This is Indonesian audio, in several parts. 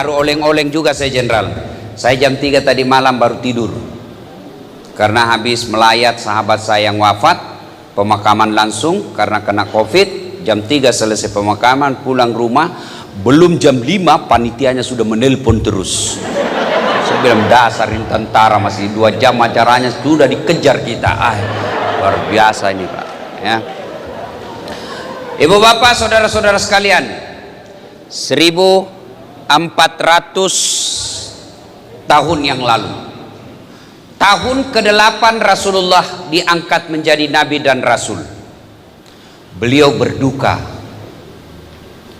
naruh oleng-oleng juga saya jenderal. Saya jam 3 tadi malam baru tidur karena habis melayat sahabat saya yang wafat, pemakaman langsung karena kena covid. Jam 3 selesai pemakaman, pulang rumah belum jam 5 panitianya sudah menelpon terus. Saya bilang dasar ini tentara, masih 2 jam acaranya sudah dikejar kita. Luar biasa ini Pak ya. Ibu bapak saudara-saudara sekalian, 1400 tahun yang lalu, tahun ke-8 Rasulullah diangkat menjadi nabi dan rasul. Beliau berduka.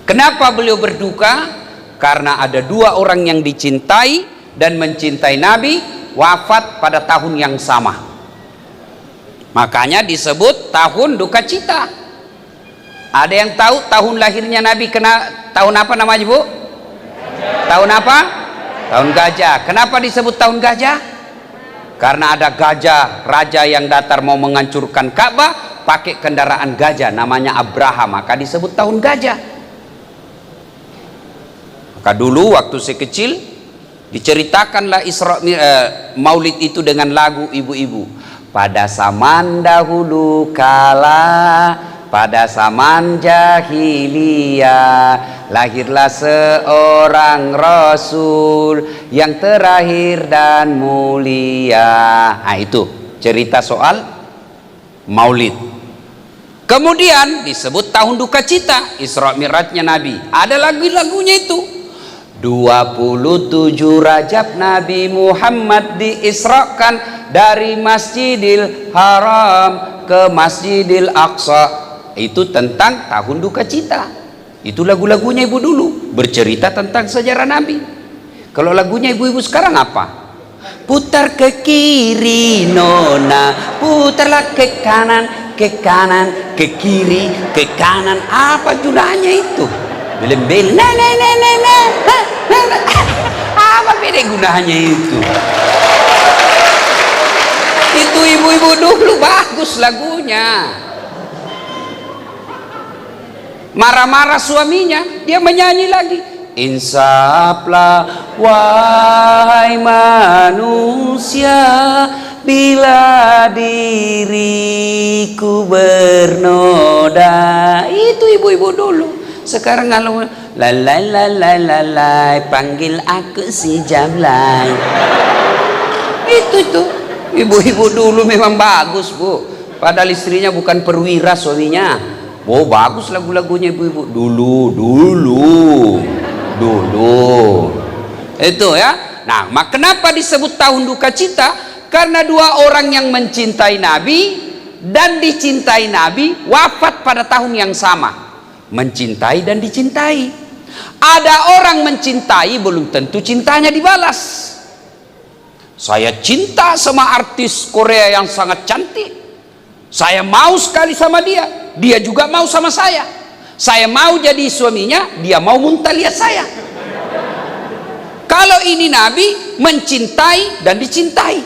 Kenapa beliau berduka? Karena ada 2 orang yang dicintai dan mencintai nabi wafat pada tahun yang sama. Makanya disebut tahun duka cita. Ada yang tahu tahun lahirnya nabi kena tahun apa namanya Bu? Tahun apa? Tahun gajah. Kenapa disebut tahun gajah? Karena ada gajah raja yang datang mau menghancurkan Ka'bah pakai kendaraan gajah, namanya Abraham, maka disebut tahun gajah. Maka dulu waktu saya kecil diceritakanlah Maulid itu dengan lagu ibu-ibu. Pada zaman dahulu kala, pada zaman jahiliyah, lahirlah seorang rasul yang terakhir dan mulia. Nah itu cerita soal Maulid. Kemudian disebut tahun duka cita, Isra Mi'rajnya Nabi. Ada lagu-lagunya itu. 27 Rajab Nabi Muhammad diisrakan dari Masjidil Haram ke Masjidil Aqsa. Itu tentang tahun duka cita. Itu lagu-lagunya ibu dulu, bercerita tentang sejarah Nabi. Kalau lagunya ibu-ibu sekarang apa? Putar ke kiri nona, putarlah ke kanan, ke kanan, ke kiri, ke kanan. Apa gunanya itu? Bel-bel, apa beda gunanya itu? Itu ibu-ibu dulu bagus lagunya. Marah-marah suaminya, dia menyanyi lagi. Insaflah wahai manusia, bila diriku bernoda. Itu ibu-ibu dulu. Sekarang kalau lalai panggil aku si Jablay. Itu ibu-ibu dulu memang bagus Bu. Padahal istrinya bukan perwira suaminya. Oh bagus lagu-lagunya ibu-ibu dulu. Itu ya. Nah, kenapa disebut tahun duka cita? Karena 2 orang yang mencintai Nabi dan dicintai Nabi wafat pada tahun yang sama. Mencintai dan dicintai. Ada orang mencintai belum tentu cintanya dibalas. Saya cinta sama artis Korea yang sangat cantik, saya mau sekali sama dia, dia juga mau sama saya. Saya mau jadi suaminya, dia mau muntah lihat saya. Kalau ini Nabi mencintai dan dicintai,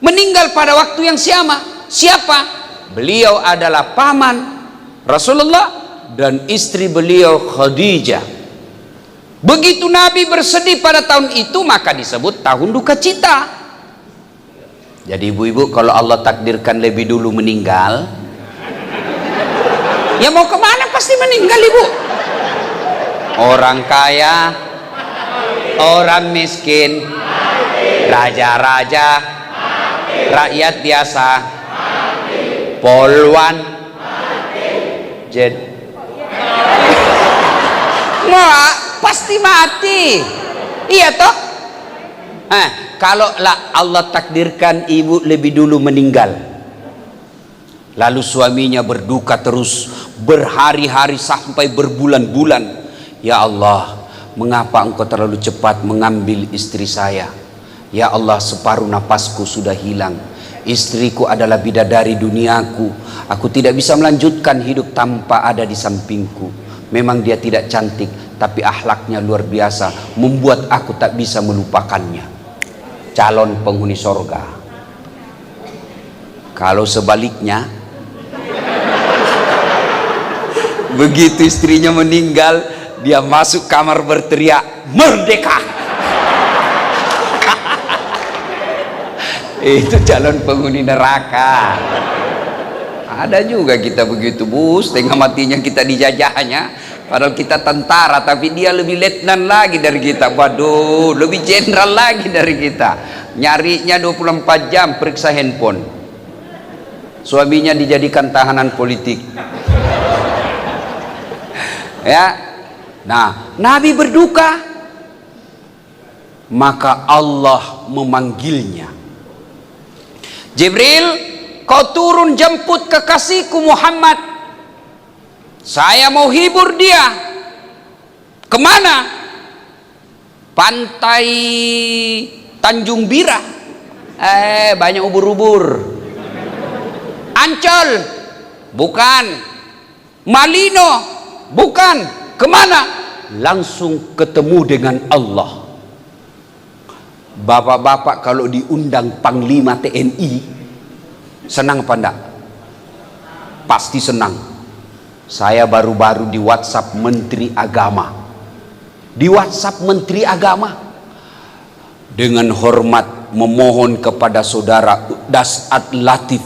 meninggal pada waktu yang sama. Siapa? Beliau adalah paman Rasulullah dan istri beliau Khadijah. Begitu Nabi bersedih pada tahun itu, maka disebut tahun duka cita. Jadi ibu-ibu, kalau Allah takdirkan lebih dulu meninggal, ya mau kemana pasti meninggal ibu. Orang kaya, orang miskin, raja-raja, rakyat biasa, polwan, Wah, pasti mati. Iya toh? Kalau Allah takdirkan ibu lebih dulu meninggal, lalu suaminya berduka terus berhari-hari sampai berbulan-bulan. Ya Allah, mengapa engkau terlalu cepat mengambil istri saya? Ya Allah, separuh napasku sudah hilang. Istriku adalah bidadari duniaku. Aku tidak bisa melanjutkan hidup tanpa ada di sampingku. Memang dia tidak cantik, tapi akhlaknya luar biasa, membuat aku tak bisa melupakannya. Calon penghuni sorga. Kalau sebaliknya, begitu istrinya meninggal, dia masuk kamar berteriak merdeka. Itu calon penghuni neraka. Ada juga kita begitu, Bu, setengah matinya kita dijajahnya, padahal kita tentara, tapi dia lebih letnan lagi dari kita. Waduh, lebih jenderal lagi dari kita. Nyarinya 24 jam, periksa handphone. Suaminya dijadikan tahanan politik. Ya. Nah, Nabi berduka, maka Allah memanggilnya. Jibril, kau turun jemput kekasihku Muhammad. Saya mau hibur dia. Kemana? Pantai Tanjung Bira. Banyak ubur-ubur. Ancol? Bukan. Malino? Bukan. Kemana? Langsung ketemu dengan Allah. Bapak-bapak kalau diundang Panglima TNI, senang apa enggak? Pasti senang. Saya baru-baru di WhatsApp Menteri Agama. Di WhatsApp Menteri Agama, dengan hormat memohon kepada saudara Dasat Latif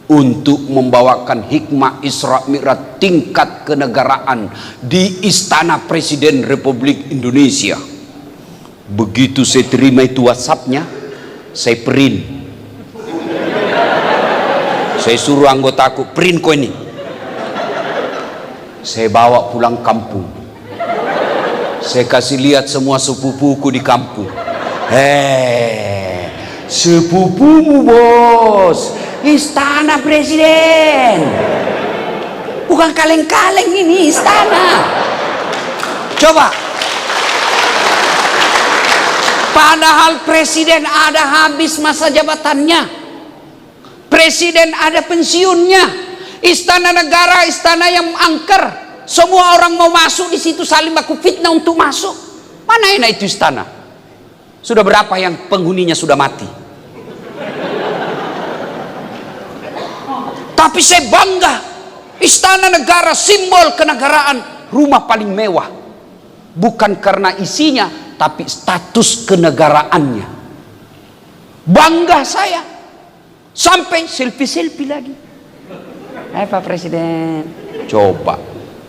untuk membawakan hikmah Isra Mi'raj tingkat kenegaraan di Istana Presiden Republik Indonesia. Begitu saya terima itu WhatsAppnya, saya print. Saya suruh anggotaku, print kau ini. Saya bawa pulang kampung. Saya kasih lihat semua sepupuku di kampung. Sepupumu bos, Istana Presiden. Bukan kaleng-kaleng ini istana. Coba. Padahal presiden ada habis masa jabatannya. Presiden ada pensiunnya. Istana negara, istana yang angker. Semua orang mau masuk di situ, saling baku fitnah untuk masuk. Mana enak itu istana? Sudah berapa yang penghuninya sudah mati? Tapi saya bangga. Istana negara, simbol kenegaraan, rumah paling mewah. Bukan karena isinya, tapi status kenegaraannya. Bangga saya. Sampai selfie-selfie lagi. Pak Presiden. Coba.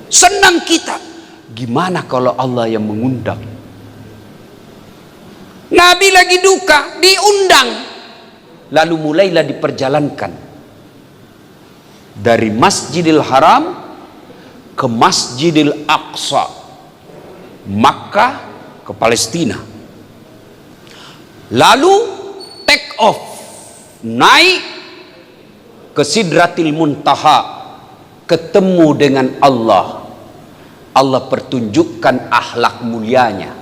Senang kita. Gimana kalau Allah yang mengundang? Nabi lagi duka, diundang. Lalu mulailah diperjalankan. Dari Masjidil Haram ke Masjidil Aqsa. Makkah ke Palestina. Lalu take off, naik ke Sidratil Muntaha, ketemu dengan Allah. Allah pertunjukkan akhlak mulianya.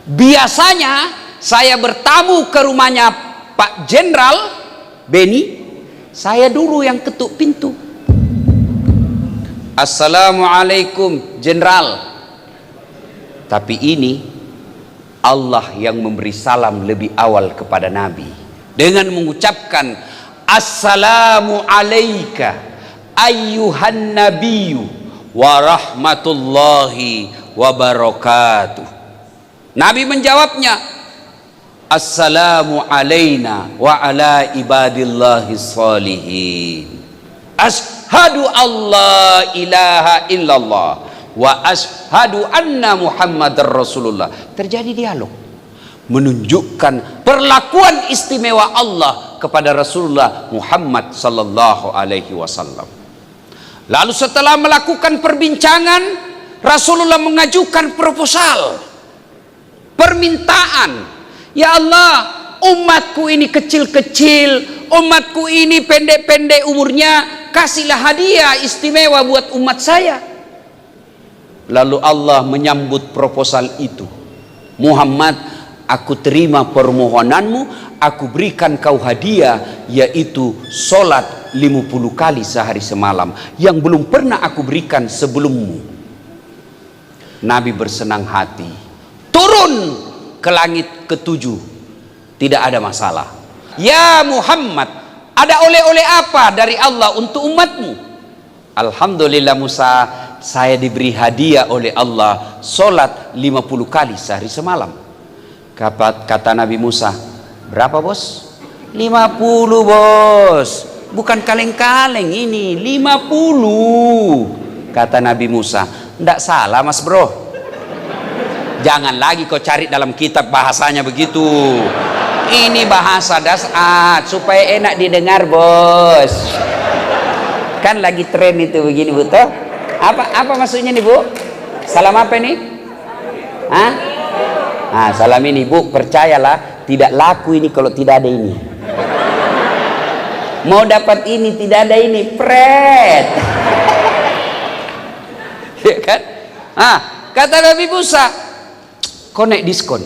Biasanya saya bertamu ke rumahnya Pak Jenderal Beni, saya dulu yang ketuk pintu. Assalamualaikum Jenderal. Tapi ini Allah yang memberi salam lebih awal kepada Nabi dengan mengucapkan Assalamu alayka ayyuhan nabiyyu wa rahmatullahi wa barakatuh. Nabi menjawabnya Assalamu alayna wa ala ibadillahi salihin. Ashhadu alla ilaha illallah wa ashhadu anna Muhammadar Rasulullah. Terjadi dialog menunjukkan perlakuan istimewa Allah kepada Rasulullah Muhammad sallallahu alaihi wasallam. Lalu setelah melakukan perbincangan, Rasulullah mengajukan proposal, permintaan. Ya Allah, umatku ini kecil-kecil, umatku ini pendek-pendek umurnya, kasihlah hadiah istimewa buat umat saya. Lalu Allah menyambut proposal itu. Muhammad, aku terima permohonanmu, aku berikan kau hadiah, yaitu sholat 50 kali sehari semalam, yang belum pernah aku berikan sebelummu. Nabi bersenang hati, turun ke langit ketujuh, tidak ada masalah. Ya Muhammad, ada oleh-oleh apa dari Allah untuk umatmu? Alhamdulillah Musa, saya diberi hadiah oleh Allah sholat 50 kali sehari semalam. Kata Nabi Musa, berapa bos? 50 bos. Bukan kaleng-kaleng ini, 50. Kata Nabi Musa, ndak salah mas bro. Jangan lagi kau cari dalam kitab bahasanya begitu. Ini bahasa dasar supaya enak didengar bos. Kan lagi tren itu begini bu toh. Apa maksudnya nih bu? Salam apa ini? Hah? Ah, salam ini bu, percayalah tidak laku ini kalau tidak ada ini. Mau dapat ini tidak ada ini, pret. Ya kan? Ah, kata Nabi Musa, kau naik diskon.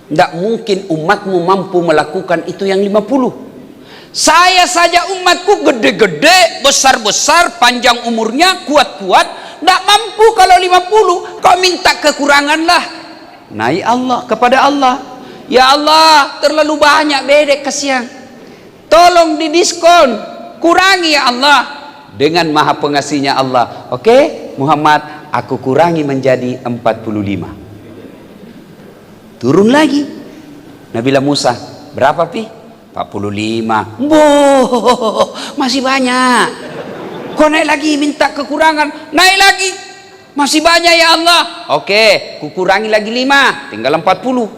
Tidak mungkin umatmu mampu melakukan itu yang 50. Saya saja umatku gede-gede, besar-besar, panjang umurnya, kuat-kuat, tidak mampu kalau 50. Kau minta kekurangan lah. Naik Allah kepada Allah. Ya Allah, terlalu banyak bedek kasihan. Tolong didiskon, kurangi ya Allah. Dengan maha pengasihnya Allah. Oke, Muhammad, aku kurangi menjadi 45. Turun lagi. Nabilah Musa, berapa pi? 45. Boh, masih banyak. Kau naik lagi minta kekurangan, naik lagi. Masih banyak ya Allah. Oke, kukurangi lagi 5, tinggal 40.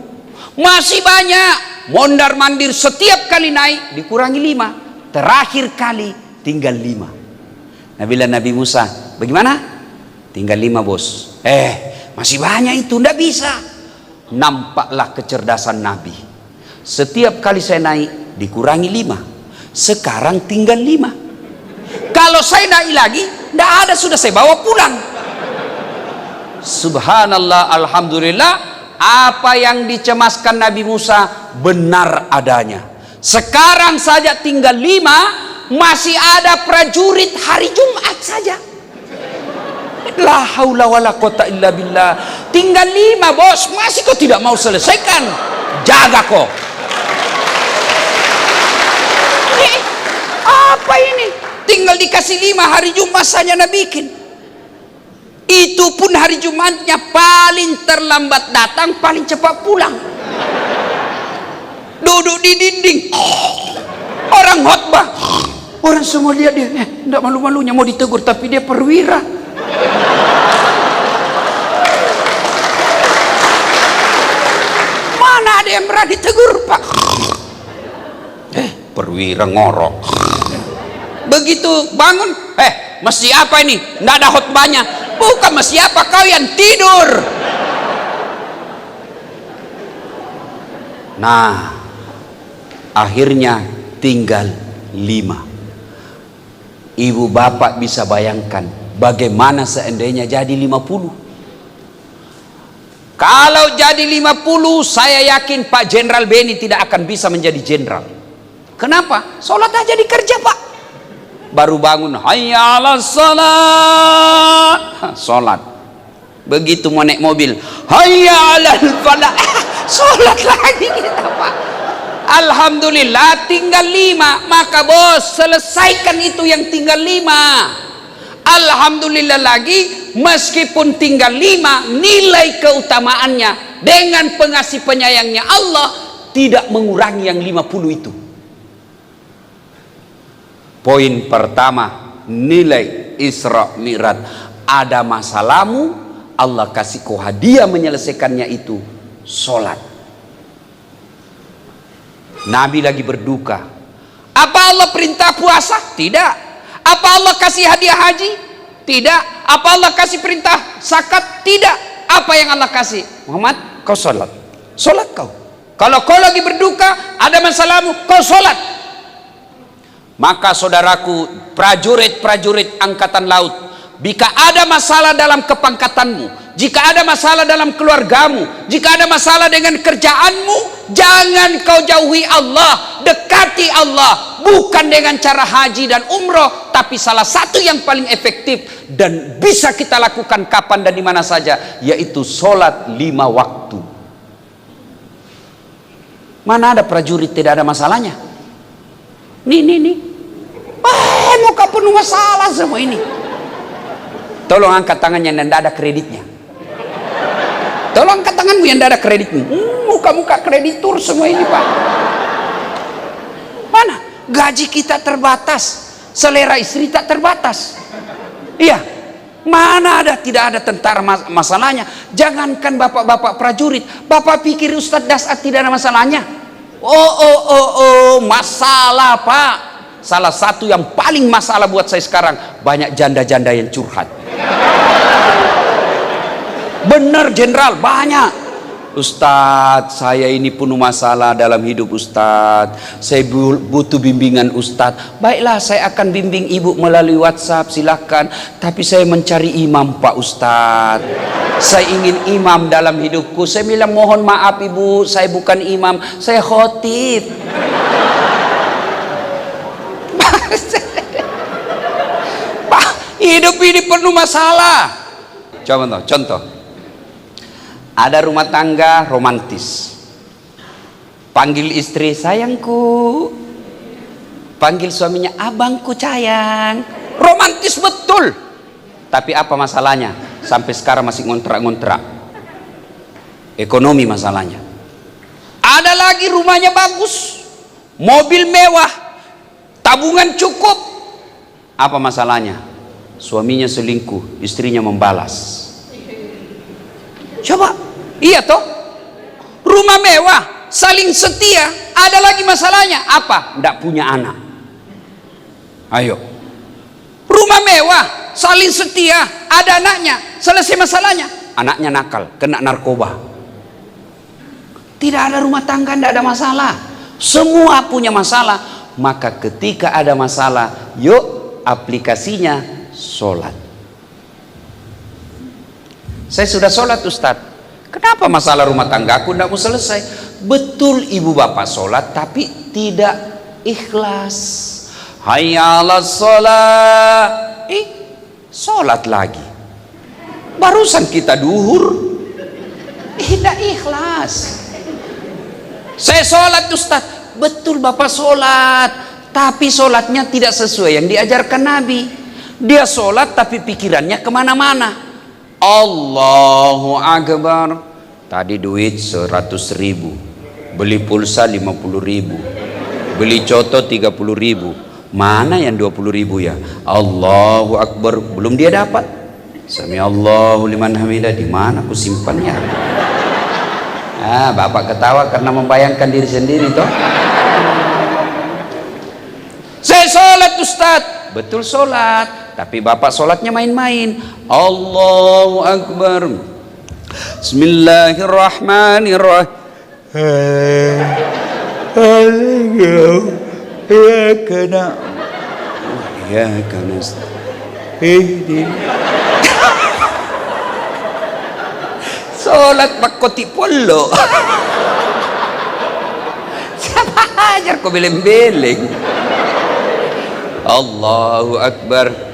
Masih banyak. Mondar mandir setiap kali naik dikurangi 5. Terakhir kali tinggal 5. Nabilah Nabi Musa, bagaimana? Tinggal 5 bos. Masih banyak itu, ndak bisa. Nampaklah kecerdasan Nabi. Setiap kali saya naik dikurangi 5. Sekarang tinggal 5. Kalau saya naik lagi, ndak ada, sudah saya bawa pulang. Subhanallah, alhamdulillah. Apa yang dicemaskan Nabi Musa benar adanya. Sekarang saja tinggal 5, masih ada prajurit hari Jumat saja. La haula wala quwata illa billah. Tinggal 5 bos, masih kau tidak mau selesaikan. Jaga kau. Apa ini? Tinggal dikasih 5 hari Jumat saja Nabi bikin. Itu pun hari Jumatnya paling terlambat datang, paling cepat pulang. Duduk di dinding. Orang khotbah. Orang semua lihat dia. Tidak malu-malunya mau ditegur, tapi dia perwira. Mana ada yang berani tegur pak? Perwira ngorok. Begitu bangun, mesti apa ini? Nggak ada khotbahnya. Bukan mesti apa, kau yang tidur. Nah, akhirnya tinggal 5. Ibu bapak bisa bayangkan bagaimana seandainya jadi 50. Kalau jadi 50, saya yakin Pak Jenderal Beni tidak akan bisa menjadi jenderal. Kenapa? Sholat aja dikerja pak. Baru bangun, hayya 'alas shalat, sholat. Begitu mau naik mobil, hayya 'alal falah, sholat lagi kita pak. Alhamdulillah tinggal 5. Maka bos, selesaikan itu yang tinggal 5. Alhamdulillah lagi, meskipun tinggal 5, nilai keutamaannya dengan pengasih penyayangnya Allah tidak mengurangi yang 50 itu. Poin pertama, nilai Isra Mi'raj. Ada masalahmu, Allah kasih kau hadiah menyelesaikannya, itu sholat. Nabi lagi berduka. Apa Allah perintah puasa? Tidak. Apa Allah kasih hadiah haji? Tidak. Apa Allah kasih perintah zakat? Tidak. Apa yang Allah kasih? Muhammad, kau sholat. Sholat kau. Kalau kau lagi berduka, ada masalahmu, kau sholat. Maka saudaraku, prajurit-prajurit angkatan laut, jika ada masalah dalam kepangkatanmu, jika ada masalah dalam keluargamu, jika ada masalah dengan kerjaanmu, jangan kau jauhi Allah, dekati Allah. Bukan dengan cara haji dan umroh, tapi salah satu yang paling efektif dan bisa kita lakukan kapan dan di mana saja, yaitu sholat 5 waktu. Mana ada prajurit tidak ada masalahnya? Nih. Muka penuh masalah semua ini. Tolong angkat tangannya yang tidak ada kreditnya. Tolong angkat tanganmu yang tidak ada kreditmu. Muka-muka kreditur semua ini, Pak. Mana? Gaji kita terbatas, selera istri tak terbatas. Iya. Mana ada, tidak ada tentara masalahnya. Jangankan bapak-bapak prajurit, bapak pikir Ustadz Dasat tidak ada masalahnya? Masalah, Pak. Salah satu yang paling masalah buat saya sekarang, banyak janda-janda yang curhat. Bener Jenderal, banyak. Ustadz, saya ini penuh masalah dalam hidup Ustadz. Saya butuh bimbingan Ustadz. Baiklah, saya akan bimbing ibu melalui WhatsApp, silakan. Tapi saya mencari imam, Pak Ustadz. Saya ingin imam dalam hidupku. Saya bilang, mohon maaf ibu, saya bukan imam, saya khotib. Pak, hidup ini penuh masalah. Contoh. Ada rumah tangga romantis. Panggil istri sayangku, panggil suaminya abangku sayang. Romantis betul. Tapi apa masalahnya? Sampai sekarang masih ngontrak-ngontrak. Ekonomi masalahnya. Ada lagi rumahnya bagus, mobil mewah, tabungan cukup. Apa masalahnya? Suaminya selingkuh, istrinya membalas. Coba, iya toh? Rumah mewah, saling setia, ada lagi masalahnya apa? Tidak punya anak. Ayo. Rumah mewah, saling setia, ada anaknya, selesai masalahnya. Anaknya nakal, kena narkoba. Tidak ada rumah tangga, tidak ada masalah. Semua punya masalah. Maka ketika ada masalah, yuk aplikasinya sholat. Saya sudah sholat Ustadz, kenapa masalah rumah tangga aku tidak mau selesai? Betul ibu bapak sholat tapi tidak ikhlas. Hayya 'alas sholat. Sholat lagi. Barusan kita duhur, tidak ikhlas. Saya sholat Ustadz, betul bapak sholat, tapi sholatnya tidak sesuai yang diajarkan Nabi. Dia sholat tapi pikirannya kemana-mana. Allahu Akbar. Tadi duit 100.000, beli pulsa 50.000, beli coto 30.000. Mana yang 20.000 ya? Allahu Akbar, belum dia dapat. Sami Allahu liman hamidah, di mana aku simpannya? Bapak ketawa karena membayangkan diri sendiri toh. Saya sholat Ustadz, betul sholat, tapi bapak sholatnya main-main. Allahu Akbar. Bismillahirrahmanirrahim. Sholat pakoti polo. Siapa ajar kau beleng-beleng. Allahu Akbar.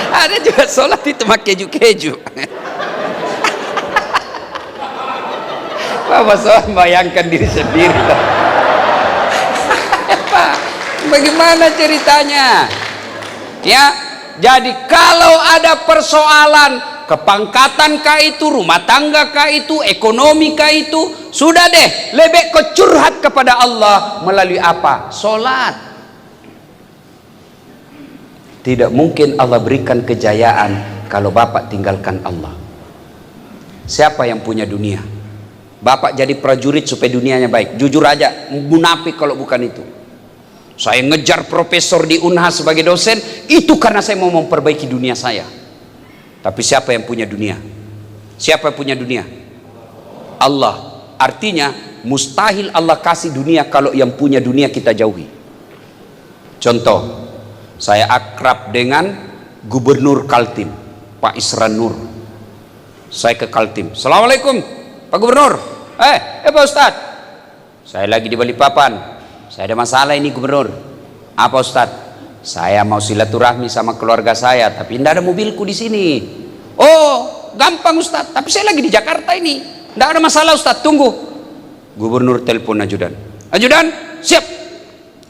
Ada juga sholat itu pakai keju-keju. Bapak sholat bayangkan diri sendiri. Pak, bagaimana ceritanya? Ya, jadi kalau ada persoalan kepangkatan kah itu, rumah tangga kah itu, ekonomi kah itu, sudah deh, lebih kau curhat kepada Allah melalui apa? Sholat. Tidak mungkin Allah berikan kejayaan kalau bapak tinggalkan Allah. Siapa yang punya dunia? Bapak jadi prajurit supaya dunianya baik. Jujur aja, munafik kalau bukan itu. Saya ngejar profesor di Unhas sebagai dosen, itu karena saya mau memperbaiki dunia saya. Tapi siapa yang punya dunia? Siapa yang punya dunia? Allah. Artinya mustahil Allah kasih dunia kalau yang punya dunia kita jauhi. Contoh, saya akrab dengan Gubernur Kaltim, Pak Isran Nur. Saya ke Kaltim. Assalamualaikum Pak Gubernur. Pak Ustadz, saya lagi di Balikpapan. Saya ada masalah ini Gubernur. Apa Ustadz? Saya mau silaturahmi sama keluarga saya, tapi tidak ada mobilku di sini. Oh, gampang Ustadz. Tapi saya lagi di Jakarta ini. Tidak ada masalah Ustadz. Tunggu. Gubernur telepon ajudan. Ajudan, siap.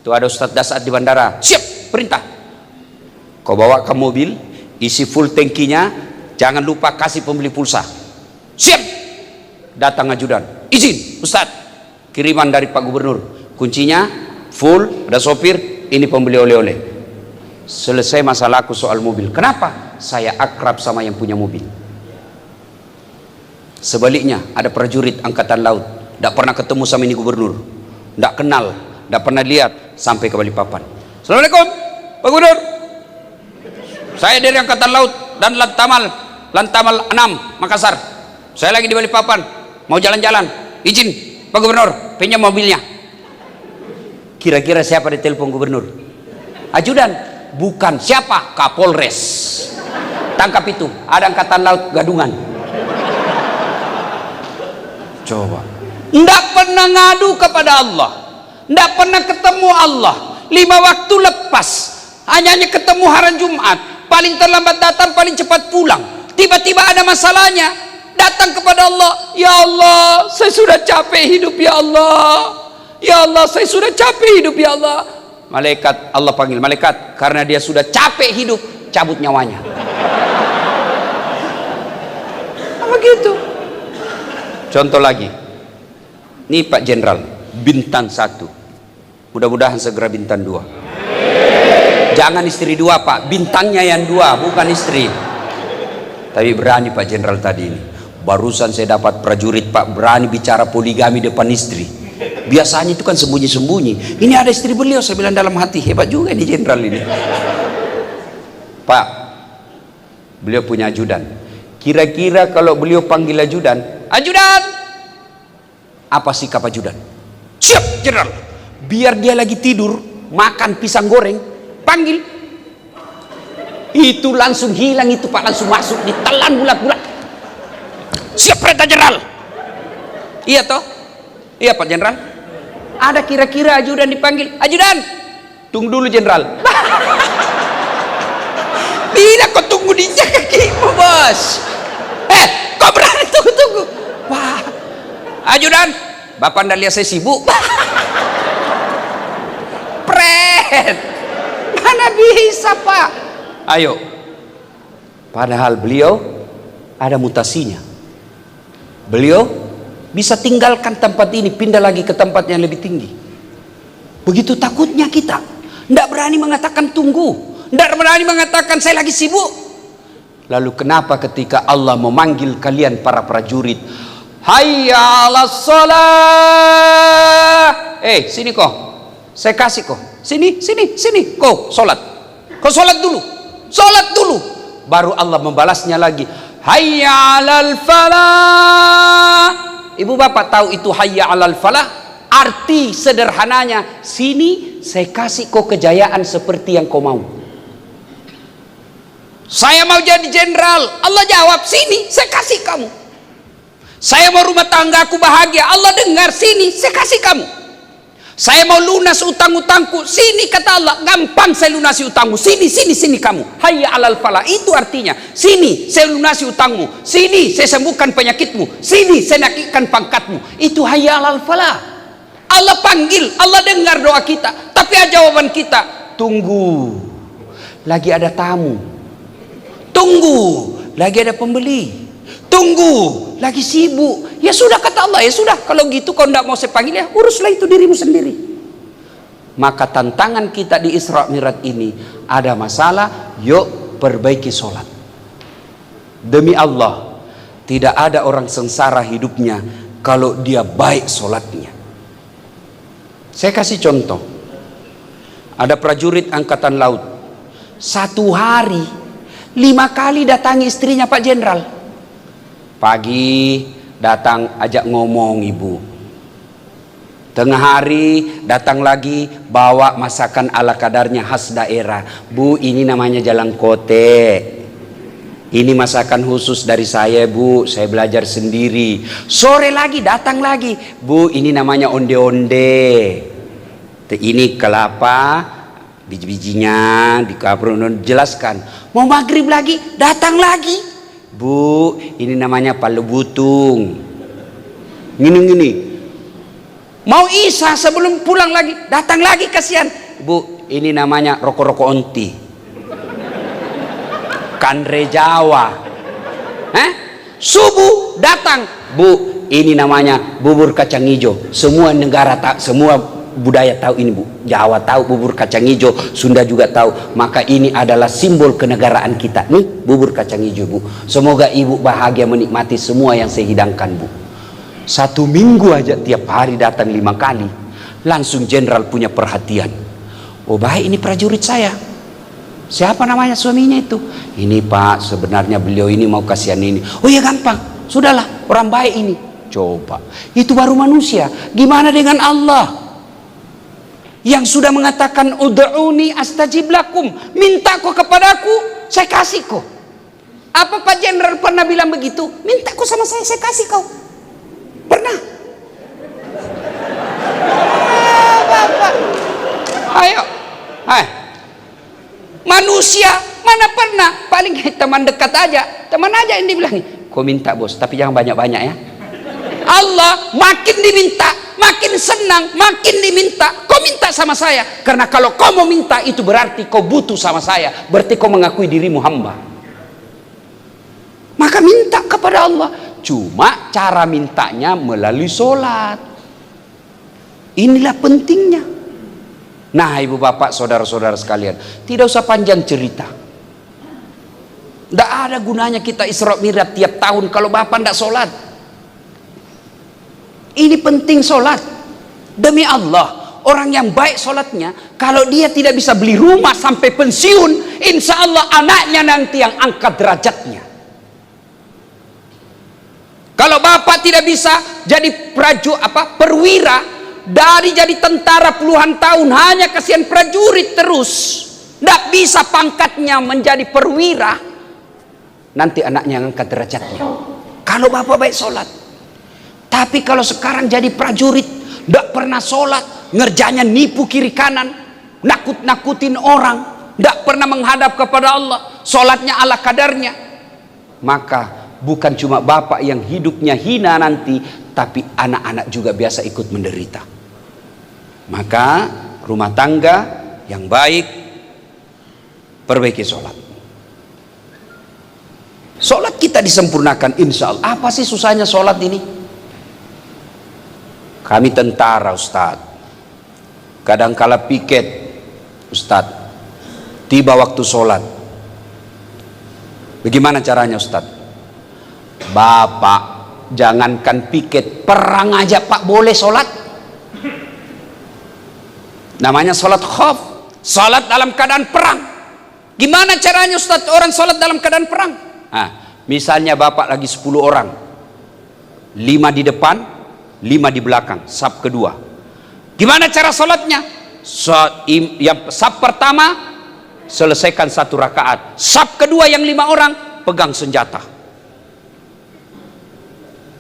Tuh ada Ustadz Dasat di bandara. Siap. Perintah. Kau bawa ke mobil, isi full tankinya, jangan lupa kasih pembeli pulsa. Siap. Datang ajudan, izin Ustadz, kiriman dari Pak Gubernur, kuncinya full, ada sopir, ini pembeli oleh-oleh. Selesai masalahku soal mobil. Kenapa? Saya akrab sama yang punya mobil. Sebaliknya ada prajurit angkatan laut, tidak pernah ketemu sama ini gubernur, tidak kenal, tidak pernah lihat, sampai ke Balikpapan. Assalamualaikum Pak Gubernur, saya dari angkatan laut dan Lantamal 6 Makassar, saya lagi di Balikpapan, mau jalan-jalan, izin Pak Gubernur, pinjam mobilnya. Kira-kira siapa ditelepon gubernur? Ajudan? Bukan. Siapa? Kapolres. Tangkap itu, ada angkatan laut gadungan. Coba, tidak pernah ngadu kepada Allah, tidak pernah ketemu Allah, 5 waktu lepas, hanya ketemu hari Jumat, paling terlambat datang, paling cepat pulang. Tiba-tiba ada masalahnya, datang kepada Allah, ya Allah, saya sudah capek hidup, ya Allah, ya Allah, saya sudah capek hidup, ya Allah. Malaikat, Allah panggil malaikat, karena dia sudah capek hidup, cabut nyawanya. Apa gitu? Contoh lagi, ini Pak Jenderal, bintang 1, mudah-mudahan segera bintang 2. Jangan istri 2 Pak, bintangnya yang 2, bukan istri. Tapi berani Pak Jenderal tadi ini. Barusan saya dapat prajurit Pak, berani bicara poligami depan istri. Biasanya itu kan sembunyi-sembunyi. Ini ada istri beliau, saya bilang dalam hati, hebat juga nih Jenderal ini. Pak, beliau punya ajudan. Kira-kira kalau beliau panggil ajudan, ajudan, apa sikap ajudan? Siap Jenderal. Biar dia lagi tidur makan pisang goreng, panggil, itu langsung hilang itu Pak, langsung masuk ditelan bulat-bulat. Siap perintah Jenderal. Iya toh? Iya Pak Jenderal. Ada kira-kira ajudan dipanggil, ajudan, tunggu dulu Jenderal. Tidak, kau tunggu di kakimu bos. Kau berani tunggu-tunggu. Wah, ajudan, Bapak anda lihat saya sibuk. Pret, mana bisa Pak. Ayo. Padahal beliau ada mutasinya. Beliau bisa tinggalkan tempat ini, pindah lagi ke tempat yang lebih tinggi. Begitu takutnya kita, tidak berani mengatakan tunggu, tidak berani mengatakan saya lagi sibuk. Lalu kenapa ketika Allah memanggil kalian para prajurit, hayya 'alas shalah, sini kau, saya kasih kau, sini, kau sholat dulu, baru Allah membalasnya lagi, hayya 'alal falah. Ibu bapak tahu itu hayya 'alal falah? Arti sederhananya, sini saya kasih kau kejayaan seperti yang kau mau. Saya mau jadi jenderal, Allah jawab, sini saya kasih kamu. Saya mau rumah tanggaku bahagia, Allah dengar, sini saya kasih kamu. Saya mau lunas utang-utangku, sini kata Allah, gampang saya lunasi utangmu, sini kamu. Hayya 'alal falah, itu artinya, sini saya lunasi utangmu, sini saya sembuhkan penyakitmu, sini saya naikkan pangkatmu. Itu hayya 'alal falah. Allah panggil, Allah dengar doa kita, tapi jawaban kita, tunggu, lagi ada tamu, tunggu, lagi ada pembeli, tunggu, lagi sibuk. Ya sudah kata Allah, ya sudah, kalau gitu kau tidak mau saya panggil, ya uruslah itu dirimu sendiri. Maka tantangan kita di Isra Mi'raj ini, ada masalah, yuk perbaiki sholat. Demi Allah, tidak ada orang sengsara hidupnya kalau dia baik sholatnya. Saya kasih contoh, ada prajurit angkatan laut, 1 hari 5 kali datangi istrinya Pak Jenderal. Pagi datang ajak ngomong ibu, tengah hari datang lagi bawa masakan ala kadarnya khas daerah. Bu, ini namanya jalan kote, ini masakan khusus dari saya bu, saya belajar sendiri. Sore lagi datang lagi, bu ini namanya onde-onde, ini kelapa, biji-bijinya dikaprun, jelaskan. Mau maghrib lagi datang lagi, bu ini namanya palu butung, gini. Mau isya sebelum pulang lagi datang lagi, kasihan, bu ini namanya rokok-rokok onti. Kandre Jawa. Subuh datang, Bu, ini namanya bubur kacang hijau. Semua negara tak, semua budaya tahu ini, Bu. Jawa tahu bubur kacang hijau, Sunda juga tahu. Maka ini adalah simbol kenegaraan kita. Nih, bubur kacang hijau, Bu. Semoga Ibu bahagia menikmati semua yang saya hidangkan, Bu. 1 minggu aja tiap hari datang 5 kali. Langsung jenderal punya perhatian. Oh, baik, ini prajurit saya. Siapa namanya suaminya itu? Ini, Pak, sebenarnya beliau ini mau kasihan ini. Oh ya, gampang. Sudahlah, orang baik ini. Coba, itu baru manusia. Gimana dengan Allah yang sudah mengatakan ud'uni astajib lakum, minta kau kepadaku, saya kasih kau. Apa Pak Jenderal pernah bilang begitu? Minta kau sama saya kasih kau. Pernah? Bapak. Ayo. Manusia mana pernah? Paling teman dekat aja, teman aja yang dibilang, kau minta bos, tapi jangan banyak-banyak ya. Allah makin diminta, makin senang, makin diminta. Kau minta sama saya, karena kalau kau mau minta itu berarti kau butuh sama saya, berarti kau mengakui dirimu hamba. Maka minta kepada Allah. Cuma cara mintanya melalui sholat. Inilah pentingnya. Nah, ibu bapak, saudara-saudara sekalian, tidak usah panjang cerita. Tidak ada gunanya kita Isra Mi'raj tiap tahun kalau bapak tidak sholat. Ini penting sholat. Demi Allah, orang yang baik sholatnya, kalau dia tidak bisa beli rumah sampai pensiun, insya Allah anaknya nanti yang angkat derajatnya. Kalau bapak tidak bisa jadi perwira, dari jadi tentara puluhan tahun hanya kasihan prajurit terus, tidak bisa pangkatnya menjadi perwira, nanti anaknya yang angkat derajatnya. Kalau bapak baik sholat. Tapi kalau sekarang jadi prajurit, tidak pernah sholat, ngerjanya nipu kiri kanan, nakut-nakutin orang, tidak pernah menghadap kepada Allah, sholatnya ala kadarnya, maka bukan cuma bapak yang hidupnya hina nanti, tapi anak-anak juga biasa ikut menderita. Maka rumah tangga yang baik, perbaiki sholat. Sholat kita disempurnakan insya Allah. Apa sih susahnya sholat ini? Kami tentara, Ustadz, kadangkala piket, Ustadz, tiba waktu sholat. Bagaimana caranya, Ustadz? Bapak, jangankan piket, perang aja Pak boleh sholat. Namanya sholat khauf, sholat dalam keadaan perang. Gimana caranya Ustadz orang sholat dalam keadaan perang? Misalnya bapak lagi 10 orang, 5 di depan, 5 di belakang, saf kedua. Gimana cara sholatnya? Saf pertama selesaikan 1 rakaat, saf kedua yang 5 orang pegang senjata.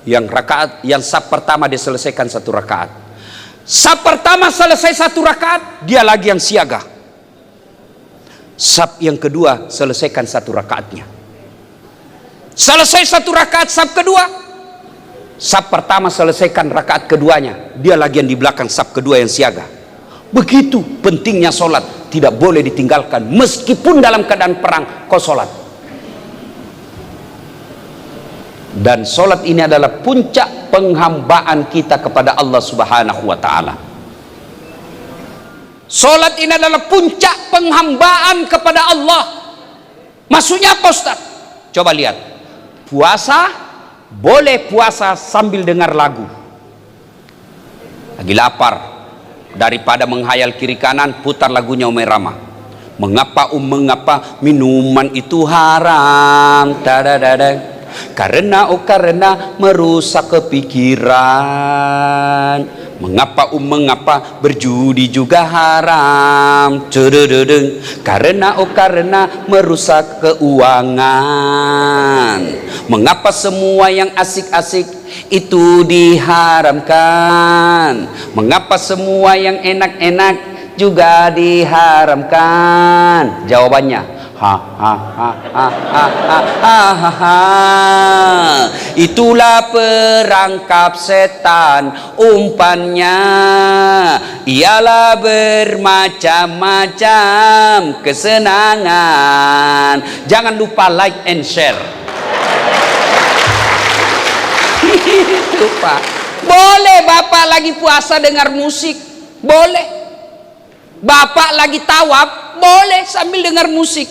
Yang saf pertama diselesaikan 1 rakaat. Saf pertama selesai 1 rakaat, dia lagi yang siaga. Saf yang kedua selesaikan 1 rakaatnya. Selesai 1 rakaat saf kedua, saf pertama selesaikan rakaat keduanya, dia lagi yang di belakang saf kedua yang siaga. Begitu pentingnya sholat, tidak boleh ditinggalkan meskipun dalam keadaan perang kau sholat. Dan sholat ini adalah puncak penghambaan kita kepada Allah Subhanahu wa ta'ala. Sholat ini adalah puncak penghambaan kepada Allah. Maksudnya apa, Ustaz? Coba lihat. Puasa, boleh puasa sambil dengar lagu. Lagi lapar, daripada menghayal kiri kanan, putar lagunya Umi Rama. Mengapa minuman itu haram? Tadadada. Karena merusak kepikiran. Mengapa berjudi juga haram? Karena merusak keuangan. Mengapa semua yang asik-asik itu diharamkan? Mengapa semua yang enak-enak juga diharamkan? Jawabannya, ha ha ha ha ha ha ha ha. Itulah perangkap setan, umpannya ialah bermacam-macam kesenangan. Jangan lupa like and share. Itu Pak. Boleh Bapak lagi puasa dengar musik, boleh. Bapak lagi tawaf, boleh sambil dengar musik.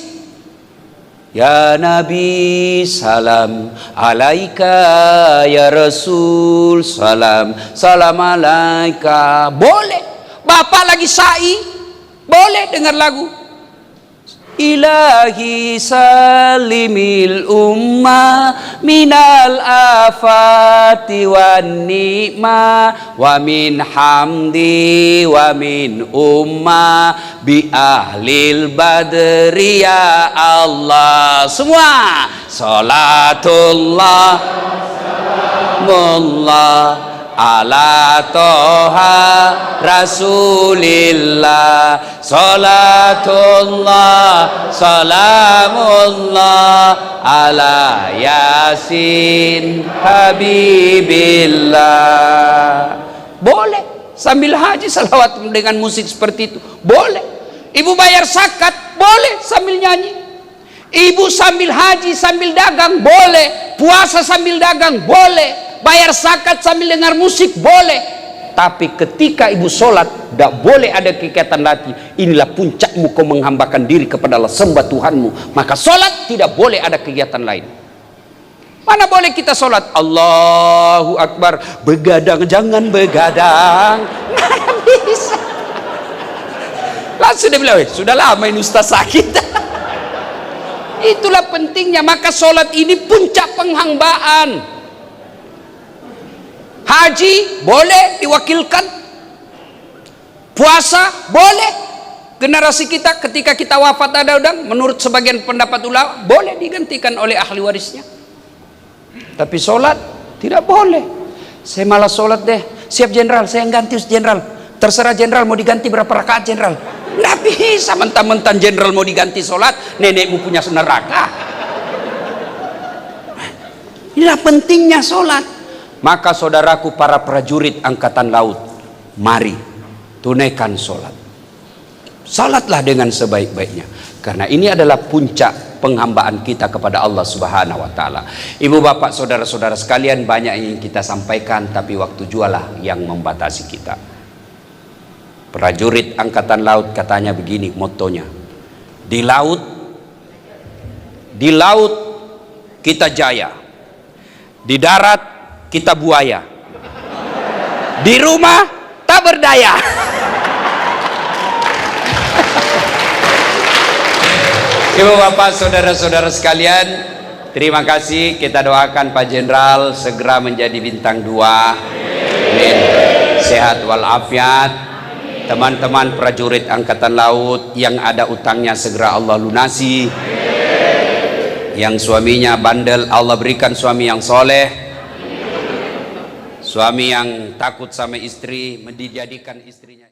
Ya Nabi salam alaika, ya Rasul salam salam alaika. Boleh. Bapak lagi sa'i, boleh dengar lagu. Ilahi salimil ummah minal afati wan ni'mah wa min hamdi wa min ummah bi ahlil badri ya Allah. Semua salatullah mullah ala toha rasulillah, salatullah salamullah ala yasin habibillah. Boleh sambil haji salawat dengan musik seperti itu, boleh. Ibu bayar zakat, boleh sambil nyanyi. Ibu sambil haji sambil dagang, boleh. Puasa sambil dagang, boleh. Bayar zakat sambil dengar musik, boleh. Tapi ketika ibu sholat, tidak boleh ada kegiatan latih. Inilah puncakmu kau menghambakan diri kepada Allah, sembah Tuhanmu. Maka sholat tidak boleh ada kegiatan lain. Mana boleh kita sholat Allahu Akbar, begadang jangan begadang. Nah, bisa. Langsung dia bilang, sudah lama ini ustaz sakit. Itulah pentingnya. Maka sholat ini puncak penghambaan. Haji boleh diwakilkan, puasa boleh. Generasi kita ketika kita wafat ada udang, menurut sebagian pendapat ulama boleh digantikan oleh ahli warisnya. Tapi sholat tidak boleh. Saya malah sholat deh, siap jenderal, saya yang ganti jenderal. Terserah jenderal mau diganti berapa rakaat jenderal. Nggak bisa mentang-mentang jenderal mau diganti sholat, nenekmu punya neraka. Inilah pentingnya sholat. Maka saudaraku para prajurit angkatan laut, mari tunaikan sholat. Salatlah dengan sebaik-baiknya, karena ini adalah puncak penghambaan kita kepada Allah Subhanahu wa Ta'ala. Ibu bapak saudara-saudara sekalian, banyak yang kita sampaikan, tapi waktu jualah yang membatasi kita. Prajurit angkatan laut katanya begini motonya, di laut kita jaya, di darat kita buaya, di rumah tak berdaya. Ibu bapak saudara-saudara sekalian, terima kasih. Kita doakan Pak Jenderal segera menjadi bintang 2. Amin. Sehat walafiat. Teman-teman prajurit angkatan laut yang ada utangnya segera Allah lunasi. Yang suaminya bandel, Allah berikan suami yang soleh. Suami yang takut sama istri, menjadikan istrinya